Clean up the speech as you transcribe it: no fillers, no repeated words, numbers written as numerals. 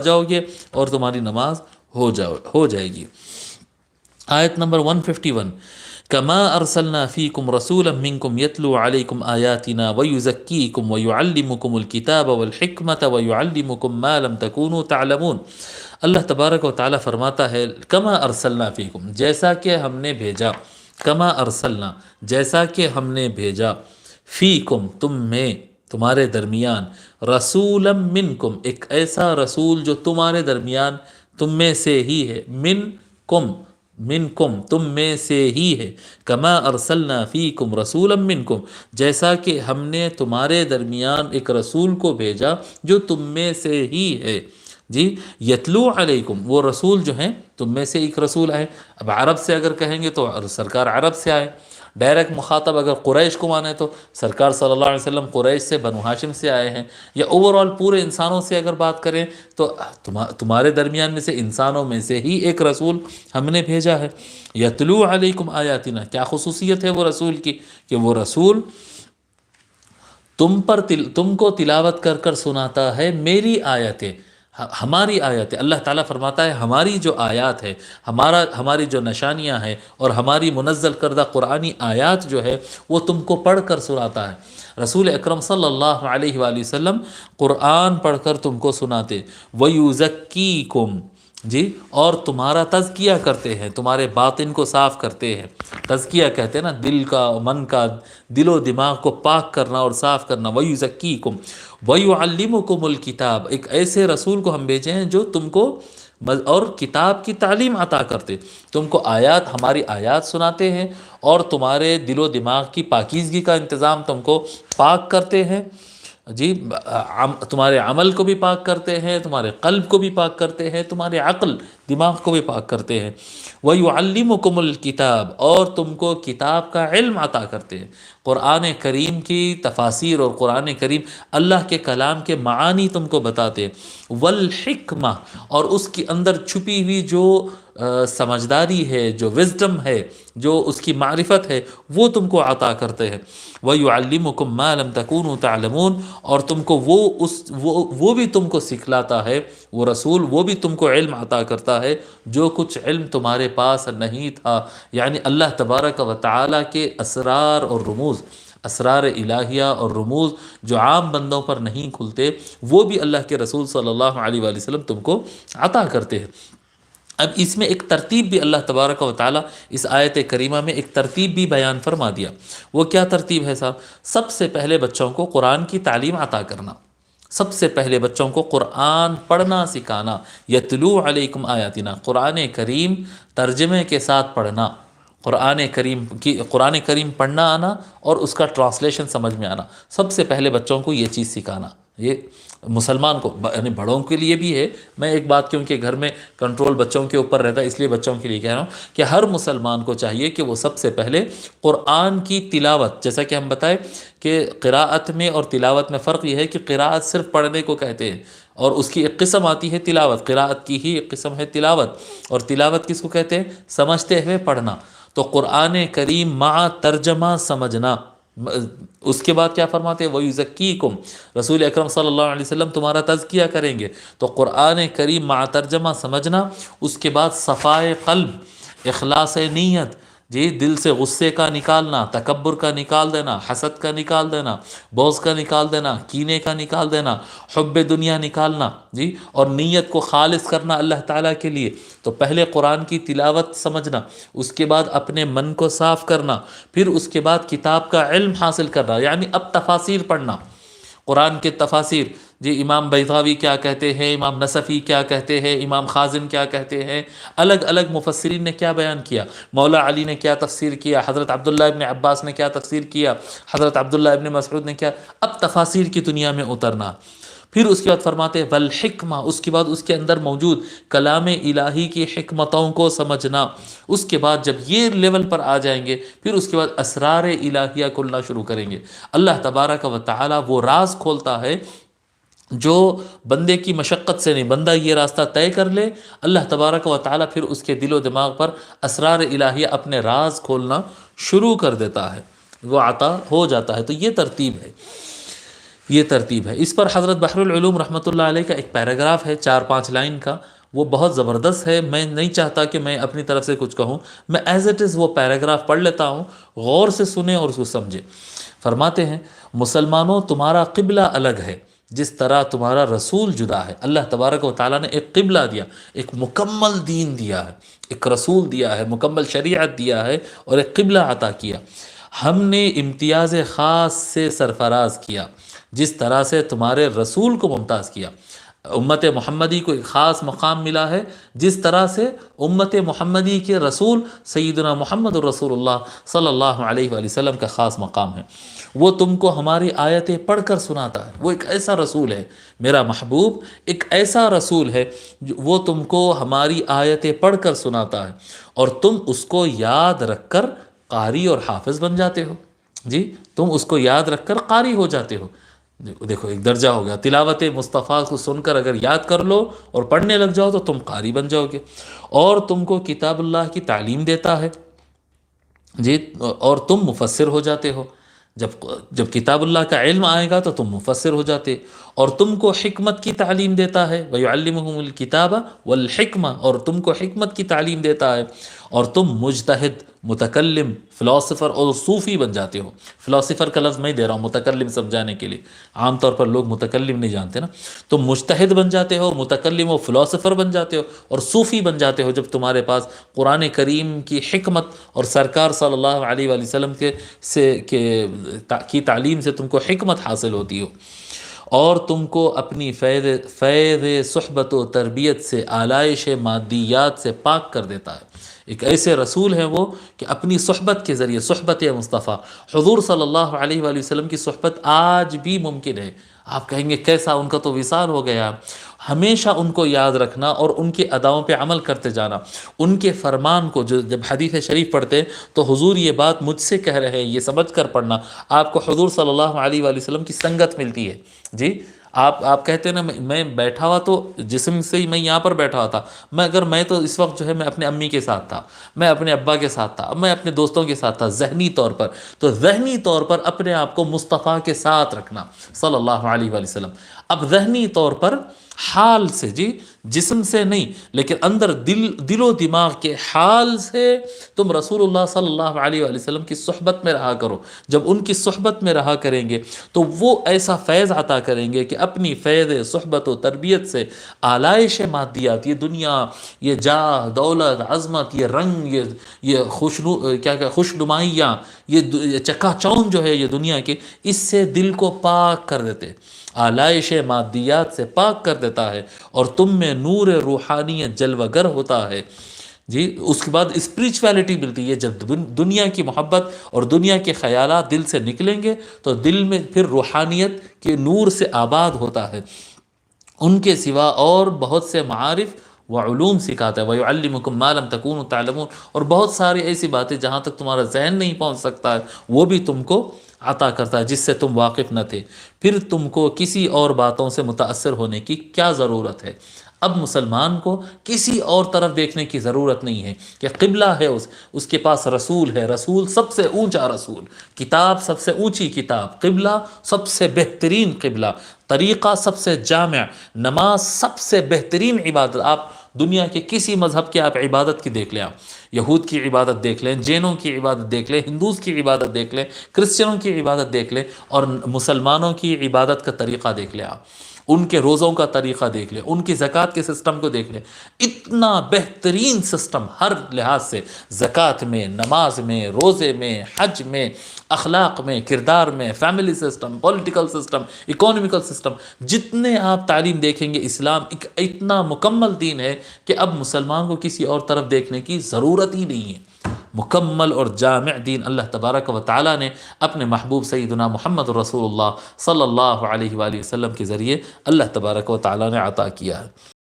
جاؤ گے اور تمہاری نماز ہو جائے گی۔ آیت نمبر 151، کما ارسلنا فیکم رسولا منکم یتلو علیکم آیاتنا ویزکیکم ویعلمکم الکتاب والحکمت ویعلمکم ما لم تکونوا تعلمون۔ اللہ تبارک و تعالی فرماتا ہے کما ارسلنا فیکم، جیسا کہ ہم نے بھیجا، کما ارسلنا جیسا کہ ہم نے بھیجا، فیکم تم میں، تمہارے درمیان، رسولا منکم ایک ایسا رسول جو تمہارے درمیان تم میں سے ہی ہے، منکم تم میں سے ہی ہے، کما ارسلنا فیکم رسولا منکم جیسا کہ ہم نے تمہارے درمیان ایک رسول کو بھیجا جو تم میں سے ہی ہے۔ جی، یتلو علیکم، وہ رسول جو ہیں تم میں سے ایک رسول آئے۔ اب عرب سے اگر کہیں گے تو سرکار عرب سے آئے، ڈائریکٹ مخاطب اگر قریش کو مانے تو سرکار صلی اللہ علیہ وسلم قریش سے، بنو ہاشم سے آئے ہیں، یا اوورآل پورے انسانوں سے اگر بات کریں تو تمہارے درمیان میں سے، انسانوں میں سے ہی ایک رسول ہم نے بھیجا ہے۔ یتلو علیکم آیاتنا، کیا خصوصیت ہے وہ رسول کی؟ کہ وہ رسول تم کو تلاوت کر کر سناتا ہے میری آیتیں، ہماری آیتیں۔ اللہ تعالیٰ فرماتا ہے ہماری جو آیات ہے، ہماری جو نشانیاں ہیں اور ہماری منزل کردہ قرآنی آیات جو ہے وہ تم کو پڑھ کر سناتا ہے۔ رسول اکرم صلی اللہ علیہ وآلہ وسلم قرآن پڑھ کر تم کو سناتے، وَيُزَكِّيكُمْ، جی، اور تمہارا تزکیہ کرتے ہیں، تمہارے باطن کو صاف کرتے ہیں۔ تزکیہ کہتے ہیں نا، دل کا، من کا، دل و دماغ کو پاک کرنا اور صاف کرنا۔ وَيُزَكِّيكُمْ وَيُعَلِّمُكُمُ الْكِتَابَ، ایک ایسے رسول کو ہم بھیجے ہیں جو تم کو اور کتاب کی تعلیم عطا کرتے، تم کو آیات، ہماری آیات سناتے ہیں، اور تمہارے دل و دماغ کی پاکیزگی کا انتظام تم کو پاک کرتے ہیں۔ جی، تمہارے عمل کو بھی پاک کرتے ہیں، تمہارے قلب کو بھی پاک کرتے ہیں، تمہارے عقل، دماغ کو بھی پاک کرتے ہیں۔ وَيُعَلِّمُكُمُ الْكِتَابَ، اور تم کو کتاب کا علم عطا کرتے ہیں، قرآن کریم کی تفاسیر اور قرآن کریم اللہ کے کلام کے معانی تم کو بتاتے ہیں۔ والحکمہ، اور اس کے اندر چھپی ہوئی جو سمجھداری ہے، جو وزڈم ہے، جو اس کی معرفت ہے، وہ تم کو عطا کرتے ہیں۔ وَيُعَلِّمُكُم مَّا لَمْ تَكُونُوا تَعْلَمُونَ، اور تم کو وہ بھی تم کو سکھلاتا ہے، وہ رسول وہ بھی تم کو علم عطا کرتا ہے جو کچھ علم تمہارے پاس نہیں تھا۔ یعنی اللہ تبارک و تعالیٰ کے اسرار اور رموز، اسرار الہیہ اور رموز جو عام بندوں پر نہیں کھلتے، وہ بھی اللہ کے رسول صلی اللہ علیہ وآلہ وسلم تم کو عطا کرتے ہیں۔ اب اس میں ایک ترتیب بھی اللہ تبارک و تعالیٰ اس آیت کریمہ میں ایک ترتیب بھی بیان فرما دیا۔ وہ کیا ترتیب ہے صاحب؟ سب سے پہلے بچوں کو قرآن کی تعلیم عطا کرنا، سب سے پہلے بچوں کو قرآن پڑھنا سکھانا۔ یتلو علیکم آیاتنا، قرآن کریم ترجمے کے ساتھ پڑھنا، قرآن کریم پڑھنا آنا اور اس کا ٹرانسلیشن سمجھ میں آنا، سب سے پہلے بچوں کو یہ چیز سکھانا۔ یہ مسلمان کو، یعنی بڑوں کے لیے بھی ہے، میں ایک بات کیونکہ گھر میں کنٹرول بچوں کے اوپر رہتا ہے اس لیے بچوں کے لیے کہہ رہا ہوں کہ ہر مسلمان کو چاہیے کہ وہ سب سے پہلے قرآن کی تلاوت، جیسا کہ ہم بتائے کہ قراءت میں اور تلاوت میں فرق یہ ہے کہ قراءت صرف پڑھنے کو کہتے ہیں، اور اس کی ایک قسم آتی ہے تلاوت، قراءت کی ہی ایک قسم ہے تلاوت، اور تلاوت کس کو کہتے ہیں؟ سمجھتے ہوئے پڑھنا۔ تو قرآن کریم مع ترجمہ سمجھنا۔ اس کے بعد کیا فرماتے ہیں؟ وَيُزَكِّيكُمْ، رسول اکرم صلی اللہ علیہ وسلم تمہارا تزکیہ کریں گے، تو قرآن کریم مع ترجمہ سمجھنا۔ اس کے بعد صفائے قلب، اخلاص نیت، جی، دل سے غصے کا نکالنا، تکبر کا نکال دینا، حسد کا نکال دینا، بغض کا نکال دینا، کینے کا نکال دینا، حب دنیا نکالنا، جی، اور نیت کو خالص کرنا اللہ تعالیٰ کے لیے۔ تو پہلے قرآن کی تلاوت سمجھنا، اس کے بعد اپنے من کو صاف کرنا، پھر اس کے بعد کتاب کا علم حاصل کرنا، یعنی اب تفاسیر پڑھنا، قرآن کے تفاسیر، جی، امام بیضاوی کیا کہتے ہیں، امام نصفی کیا کہتے ہیں، امام خازن کیا کہتے ہیں، الگ الگ مفسرین نے کیا بیان کیا، مولا علی نے کیا تفسیر کیا، حضرت عبداللہ ابن عباس نے کیا تفسیر کیا، حضرت عبداللہ ابن مسعود نے کیا۔ اب تفاسیر کی دنیا میں اترنا۔ پھر اس کے بعد فرماتے ہیں والحکمہ، اس کے بعد اس کے اندر موجود کلام الہی کی حکمتوں کو سمجھنا۔ اس کے بعد جب یہ لیول پر آ جائیں گے، پھر اس کے بعد اسرار الہیہ کھلنا شروع کریں گے۔ اللہ تبارک و تعالی وہ راز کھولتا ہے جو بندے کی مشقت سے نہیں، بندہ یہ راستہ طے کر لے، اللہ تبارک و تعالی پھر اس کے دل و دماغ پر اسرار الہیہ اپنے راز کھولنا شروع کر دیتا ہے، وہ عطا ہو جاتا ہے۔ تو یہ ترتیب ہے۔ یہ ترتیب ہے۔ اس پر حضرت بحر العلوم رحمۃ اللہ علیہ کا ایک پیراگراف ہے 4-5 لائن کا، وہ بہت زبردست ہے۔ میں نہیں چاہتا کہ میں اپنی طرف سے کچھ کہوں، میں ایز اٹ از وہ پیراگراف پڑھ لیتا ہوں، غور سے سنیں اور اس کو سمجھیں۔ فرماتے ہیں، مسلمانوں تمہارا قبلہ الگ ہے جس طرح تمہارا رسول جدا ہے۔ اللہ تبارک و تعالیٰ نے ایک قبلہ دیا، ایک مکمل دین دیا ہے، ایک رسول دیا ہے، مکمل شریعت دیا ہے، اور ایک قبلہ عطا کیا۔ ہم نے امتیاز خاص سے سرفراز کیا جس طرح سے تمہارے رسول کو ممتاز کیا۔ امت محمدی کو ایک خاص مقام ملا ہے جس طرح سے امت محمدی کے رسول سیدنا محمد الرسول اللہ صلی اللہ علیہ وآلہ وسلم کا خاص مقام ہے۔ وہ تم کو ہماری آیتیں پڑھ کر سناتا ہے۔ وہ ایک ایسا رسول ہے، میرا محبوب ایک ایسا رسول ہے، وہ تم کو ہماری آیتیں پڑھ کر سناتا ہے، اور تم اس کو یاد رکھ کر قاری اور حافظ بن جاتے ہو۔ جی، تم اس کو یاد رکھ کر قاری ہو جاتے ہو۔ دیکھو ایک درجہ ہو گیا، تلاوت مصطفیٰ کو سن کر اگر یاد کر لو اور پڑھنے لگ جاؤ تو تم قاری بن جاؤ گے۔ اور تم کو کتاب اللہ کی تعلیم دیتا ہے، جی، اور تم مفسر ہو جاتے ہو۔ جب کتاب اللہ کا علم آئے گا تو تم مفسر ہو جاتے، اور تم کو حکمت کی تعلیم دیتا ہے، وَيُعَلِّمُهُمُ الْكِتَابَ وَالْحِکْمَةَ، اور تم کو حکمت کی تعلیم دیتا ہے، اور تم مجتہد، متکلم، فلاسفر اور صوفی بن جاتے ہو۔ فلاسفر کا لفظ میں دے رہا ہوں متکلم سمجھانے کے لیے، عام طور پر لوگ متکلم نہیں جانتے نا۔ تم مجتہد بن جاتے ہو، متکلم و فلاسفر بن جاتے ہو، اور صوفی بن جاتے ہو جب تمہارے پاس قرآن کریم کی حکمت اور سرکار صلی اللہ علیہ وآلہ وسلم کی تعلیم سے تم کو حکمت حاصل ہوتی ہو، اور تم کو اپنی فیض صحبت و تربیت سے، آلائش مادیات سے پاک کر دیتا ہے۔ ایک ایسے رسول ہیں وہ کہ اپنی صحبت کے ذریعے، صحبت مصطفیٰ حضور صلی اللہ علیہ وآلہ وسلم کی صحبت آج بھی ممکن ہے۔ آپ کہیں گے کیسا؟ ان کا تو وصال ہو گیا۔ ہمیشہ ان کو یاد رکھنا اور ان کی اداؤں پہ عمل کرتے جانا، ان کے فرمان کو، جو جب حدیث شریف پڑھتے تو حضور یہ بات مجھ سے کہہ رہے ہیں، یہ سمجھ کر پڑھنا، آپ کو حضور صلی اللہ علیہ وآلہ وسلم کی سنگت ملتی ہے۔ جی، آپ کہتے ہیں نا میں بیٹھا ہوا تو جسم سے ہی میں یہاں پر بیٹھا ہوا تھا، میں تو اس وقت جو ہے میں اپنے امی کے ساتھ تھا، میں اپنے ابا کے ساتھ تھا، میں اپنے دوستوں کے ساتھ تھا ذہنی طور پر۔ تو ذہنی طور پر اپنے آپ کو مصطفیٰ کے ساتھ رکھنا صلی اللہ علیہ وآلہ وسلم۔ اب ذہنی طور پر حال سے، جی، جسم سے نہیں، لیکن اندر دل و دماغ کے حال سے تم رسول اللہ صلی اللہ علیہ وآلہ وسلم کی صحبت میں رہا کرو۔ جب ان کی صحبت میں رہا کریں گے تو وہ ایسا فیض عطا کریں گے کہ اپنی فیض صحبت و تربیت سے آلائش مادیات، یہ دنیا، یہ جاہ، دولت، عظمت، یہ رنگ، یہ خوش نمائیاں، یہ چکا چوند جو ہے یہ دنیا کی، اس سے دل کو پاک کر دیتے، آلائش مادیات سے پاک کر دیتا ہے، اور تم میں نور روحانیت جلوہ گر ہوتا ہے۔ جی، اس کے بعد اسپریچویلٹی ملتی ہے۔ جب دنیا کی محبت اور دنیا کے خیالات دل سے نکلیں گے تو دل میں پھر روحانیت کے نور سے آباد ہوتا ہے۔ ان کے سوا اور بہت سے معارف و علوم سکھاتا ہے، وَيُعَلِّمُكُم مَّا لَمْ تَكُونُوا تَعْلَمُونَ، اور بہت ساری ایسی باتیں جہاں تک تمہارا ذہن نہیں پہنچ سکتا ہے وہ بھی تم کو عطا کرتا ہے جس سے تم واقف نہ تھے۔ پھر تم کو کسی اور باتوں سے متاثر ہونے کی کیا ضرورت ہے؟ اب مسلمان کو کسی اور طرف دیکھنے کی ضرورت نہیں ہے کہ قبلہ ہے، اس کے پاس رسول ہے، رسول سب سے اونچا رسول، کتاب سب سے اونچی کتاب، قبلہ سب سے بہترین قبلہ، طریقہ سب سے جامع، نماز سب سے بہترین عبادت۔ آپ دنیا کے کسی مذہب کے آپ عبادت کی دیکھ لیں، آپ یہود کی عبادت دیکھ لیں، جینوں کی عبادت دیکھ لیں، ہندوز کی عبادت دیکھ لیں، کرسچنوں کی عبادت دیکھ لیں، اور مسلمانوں کی عبادت کا طریقہ دیکھ لیں، آپ ان کے روزوں کا طریقہ دیکھ لیں، ان کی زکوٰۃ کے سسٹم کو دیکھ لیں۔ اتنا بہترین سسٹم ہر لحاظ سے، زکوٰۃ میں، نماز میں، روزے میں، حج میں، اخلاق میں، کردار میں، family system, political system, economical system, جتنے آپ تعلیم دیکھیں گے، اسلام ایک اتنا مکمل دین ہے کہ اب مسلمان کو کسی اور طرف دیکھنے کی ضرورت ہی نہیں ہے۔ مکمل اور جامع دین اللہ تبارک و تعالیٰ نے اپنے محبوب سیدنا محمد رسول اللہ صلی اللہ علیہ وآلہ وسلم کے ذریعے اللہ تبارک و تعالیٰ نے عطا کیا ہے۔